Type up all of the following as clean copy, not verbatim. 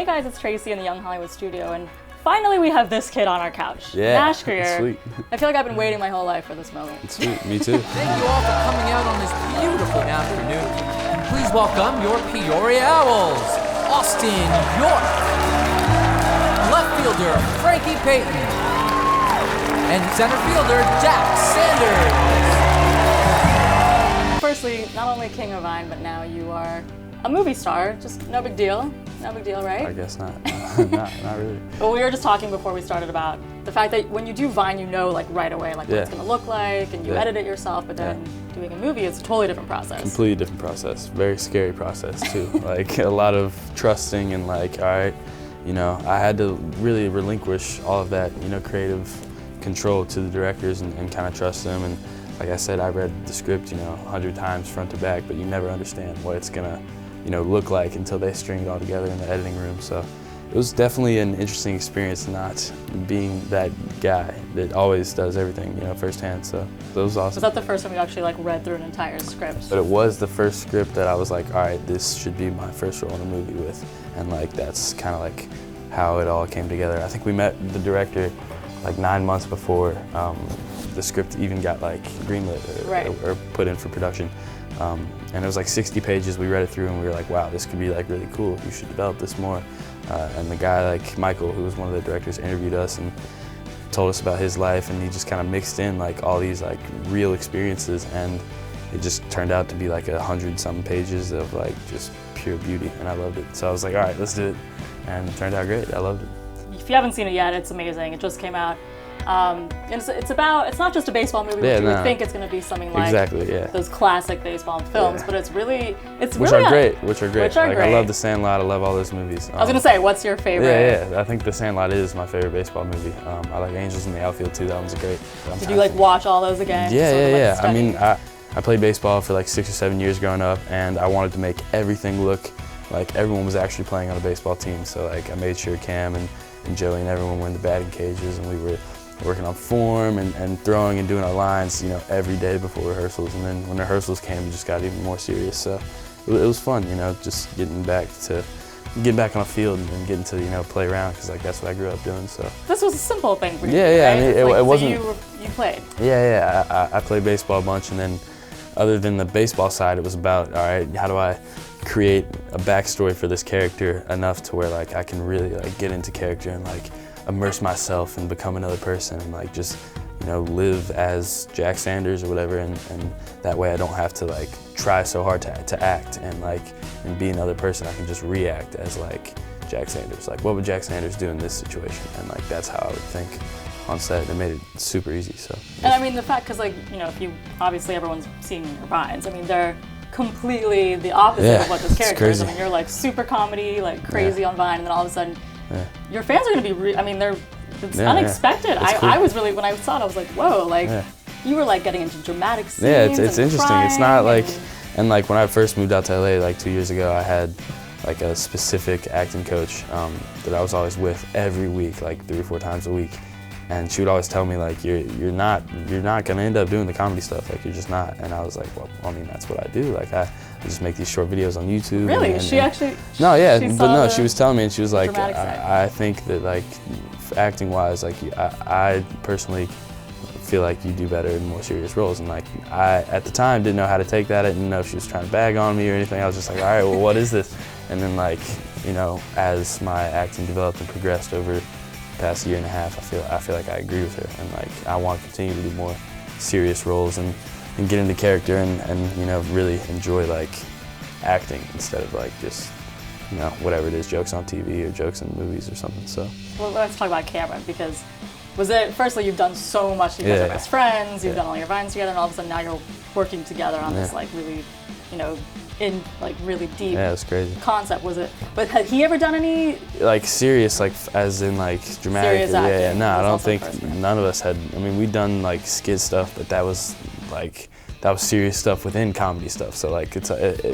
Hey guys, it's Tracy in the Young Hollywood studio, and finally we have this kid on our couch. Yeah, Nash Grier. sweet. I feel like I've been waiting my whole life for this moment. It's sweet, me too. Thank you all for coming out on this beautiful afternoon. Please welcome your Peoria Owls, Austin York, left fielder Frankie Payton, and center fielder Jack Sanders. Firstly, not only King of Vine, but now you are a movie star. Just no big deal. No big deal, right? I guess not. not really. Well, we were just talking before we started about the fact that when you do Vine, you know like right away like what it's gonna look like, and you edit it yourself. But then doing a movie, it's a totally different process. Completely different process. Very scary process too. Like a lot of trusting and like, all right, you know, I had to really relinquish all of that, you know, creative control to the directors and kind of trust them. And like I said, I read the script, you know, 100 times front to back, but you never understand what it's gonna, you know, look like until they string it all together in the editing room. So it was definitely an interesting experience, not being that guy that always does everything, you know, firsthand. So it was awesome. Was that the first time you actually like read through an entire script? But it was the first script that I was like, all right, this should be my first role in a movie with, and like that's kind of like how it all came together. I think we met the director like 9 months before the script even got like greenlit or put in for production. And it was like 60 pages. We read it through and we were like, wow, this could be like really cool. You should develop this more. And the guy like Michael, who was one of the directors, interviewed us and told us about his life, and he just kind of mixed in like all these like real experiences, and it just turned out to be like 100-something pages of like just pure beauty, and I loved it. So I was like, all right, let's do it. And it turned out great. I loved it. If you haven't seen it yet, it's amazing. It just came out. And it's not just a baseball movie, which you would think it's going to be something like those classic baseball films, but it's really which are great. I love The Sandlot. I love all those movies. I was going to say, what's your favorite? Yeah, I think The Sandlot is my favorite baseball movie. I like Angels in the Outfield too. That one's great. Did you like watch all those again? Yeah. I mean, I played baseball for like 6 or 7 years growing up, and I wanted to make everything look like everyone was actually playing on a baseball team. So like I made sure Cam and Joey and everyone were in the batting cages, and we were working on form and throwing and doing our lines, you know, every day before rehearsals. And then when rehearsals came, it just got even more serious. So it was fun, you know, just getting back on the field and getting to, you know, play around, because like that's what I grew up doing. So this was a simple thing for you. Yeah. Right? I mean, it wasn't. So you played. Yeah. I played baseball a bunch, and then other than the baseball side, it was about, all right, how do I create a backstory for this character enough to where like I can really like get into character and like immerse myself and become another person, and like just, you know, live as Jack Sanders or whatever, and that way I don't have to like try so hard to act and be another person. I can just react as like Jack Sanders. Like, what would Jack Sanders do in this situation? And like that's how I would think on set. It made it super easy. So. And I mean the fact, because like, you know, if you obviously everyone's seen your Vines. I mean they're completely the opposite of what this character is. I mean, you're like super comedy, like crazy on Vine, and then all of a sudden your fans are going to be, it's unexpected. Cool. I was really, when I saw it, I was like, whoa, like you were like getting into dramatic scenes. Yeah, it's interesting. It's not like, and like when I first moved out to LA like 2 years ago, I had like a specific acting coach that I was always with every week, like 3 or 4 times a week. And she would always tell me like, you're not gonna end up doing the comedy stuff, like you're just not. And I was like, well, I mean, that's what I do. Like I just make these short videos on YouTube. Really? She actually? No, yeah, but no, she was telling me, and she was like, I think that like acting wise, like I personally feel like you do better in more serious roles. And like I, at the time, didn't know how to take that. I didn't know if she was trying to bag on me or anything. I was just like, all right, well, what is this? And then like, you know, as my acting developed and progressed over the past year and a half, I feel like I agree with her, and like I want to continue to do more serious roles and get into character and you know, really enjoy like acting instead of like just, you know, whatever it is, jokes on TV or jokes in movies or something. So well, let's talk about Cameron, because firstly you've done so much, you guys are best friends, you've done all your Vines together, and all of a sudden now you're working together on this like really, you know, in like really deep it's crazy concept. But had he ever done any like serious, like as in like dramatic? Serious No, I don't think none of us had. I mean, we'd done like skit stuff, but that was serious stuff within comedy stuff. So like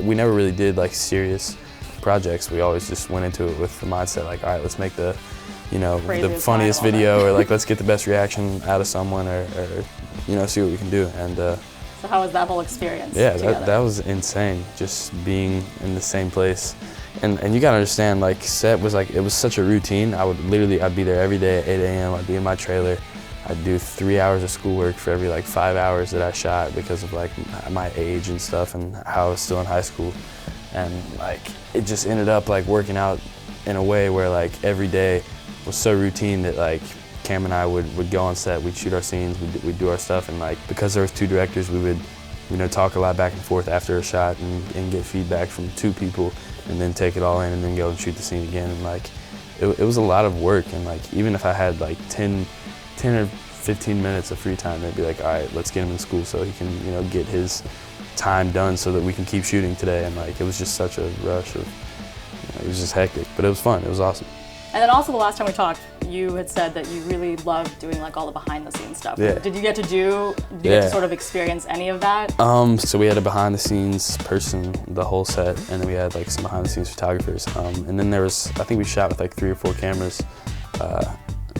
we never really did like serious projects. We always just went into it with the mindset like, all right, let's make the, you know, the funniest video, or like let's get the best reaction out of someone, or you know, see what we can do. And so how was that whole experience? Yeah, that was insane. Just being in the same place, And you gotta understand, like, set was like, it was such a routine. I'd be there every day at 8 a.m. I'd be in my trailer. I'd do 3 hours of schoolwork for every like 5 hours that I shot because of like my age and stuff and how I was still in high school. And like, it just ended up like working out in a way where like every day was so routine that like Cam and I would go on set, we'd shoot our scenes, we'd do our stuff, and like, because there was 2 directors, we would, you know, talk a lot back and forth after a shot and get feedback from 2 people and then take it all in and then go and shoot the scene again. And like, it was a lot of work, and like, even if I had like 10 or 15 minutes of free time, they'd be like, all right, let's get him in school so he can, you know, get his time done so that we can keep shooting today. And like, it was just such a rush of, you know, it was just hectic, but it was fun, it was awesome. And then also the last time we talked, you had said that you really loved doing like all the behind the scenes stuff. Yeah. Did you get to sort of experience any of that? So we had a behind the scenes person the whole set, and then we had like some behind the scenes photographers. And then there was, I think we shot with like 3 or 4 cameras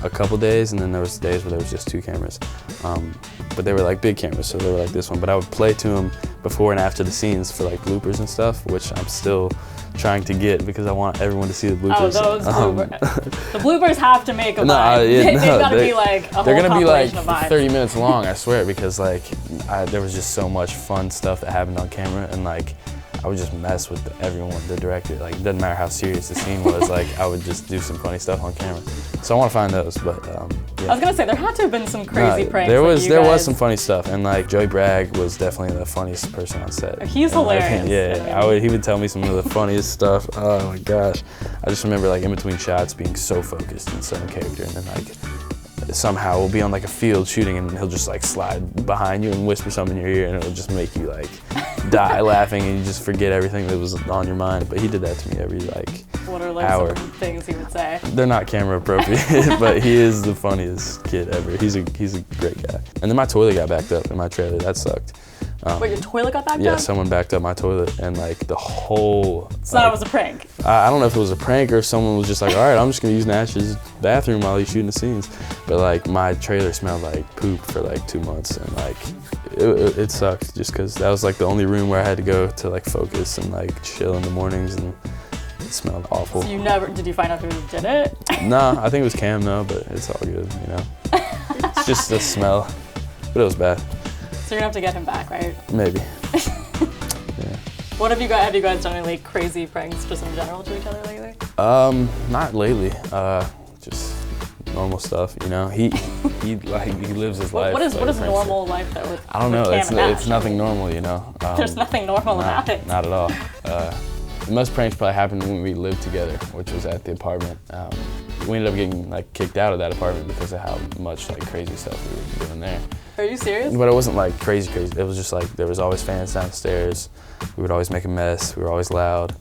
a couple days, and then there was days where there was just 2 cameras. But they were like big cameras, so they were like this one. But I would play to them before and after the scenes for like bloopers and stuff, which I'm still trying to get because I want everyone to see the bloopers. Oh, those bloopers. The bloopers have to make a vibe. They've got to be like a whole They're gonna be like compilation of vibes. 30 minutes long, I swear, because like there was just so much fun stuff that happened on camera, and like I would just mess with everyone, the director. Like, it doesn't matter how serious the scene was, like I would just do some funny stuff on camera. So I want to find those, but yeah. I was gonna say there had to have been some crazy pranks. There was some funny stuff, and like Joey Bragg was definitely the funniest person on set. He's hilarious. Yeah, he would tell me some of the funniest stuff. Oh my gosh, I just remember like in between shots being so focused and so in character, and then like somehow we'll be on like a field shooting, and he'll just like slide behind you and whisper something in your ear, and it'll just make you like die laughing, and you just forget everything that was on your mind. But he did that to me every like what are like hour. some things he would say? They're not camera appropriate, but he is the funniest kid ever. He's a great guy. And then my toilet got backed up in my trailer. That sucked. Wait, your toilet got backed up? Yeah, someone backed up my toilet, and like the whole. So that was a prank. I don't know if it was a prank or someone was just like, all right, I'm just gonna use Nash's bathroom while he's shooting the scenes. But like my trailer smelled like poop for like 2 months, and like it sucked just because that was like the only room where I had to go to like focus and like chill in the mornings, and it smelled awful. So did you find out who did it? Nah, I think it was Cam though, but it's all good, you know. It's just the smell, but it was bad. So you're gonna have to get him back, right? Maybe. What have you guys done any like crazy pranks just in general to each other lately? Not lately. Just normal stuff, you know. He lives his life. What is normal life though? With, I don't know. It's nothing normal, you know. There's nothing normal about it. Not at all. The most pranks probably happened when we lived together, which was at the apartment. We ended up getting like kicked out of that apartment because of how much like crazy stuff we were doing there. Are you serious? But it wasn't like crazy. It was just like there was always fans downstairs. We would always make a mess. We were always loud.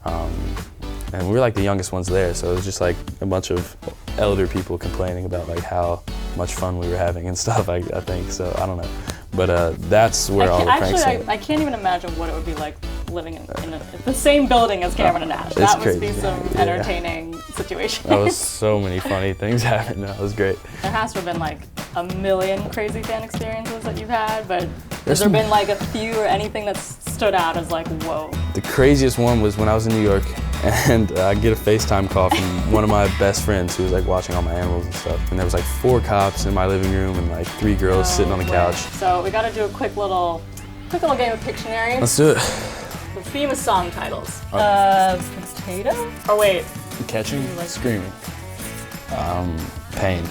And we were like the youngest ones there, so it was just like a bunch of elder people complaining about like how much fun we were having and stuff, I think. So I don't know. But that's where all the pranks started. I can't even imagine what it would be like living in the same building as Cameron and Nash. That must be some entertaining situation. That was so many funny things happened. That was great. There has to have been like a million crazy fan experiences that you've had, but has there been like a few or anything that stood out as like, whoa? The craziest one was when I was in New York, and I get a FaceTime call from one of my best friends who was like watching all my animals and stuff. And there was like 4 cops in my living room and like 3 girls sitting on the couch. So we gotta do a quick little game of Pictionary. Let's do it. The theme is song titles. Potato? Oh wait. Catching, screaming, pain.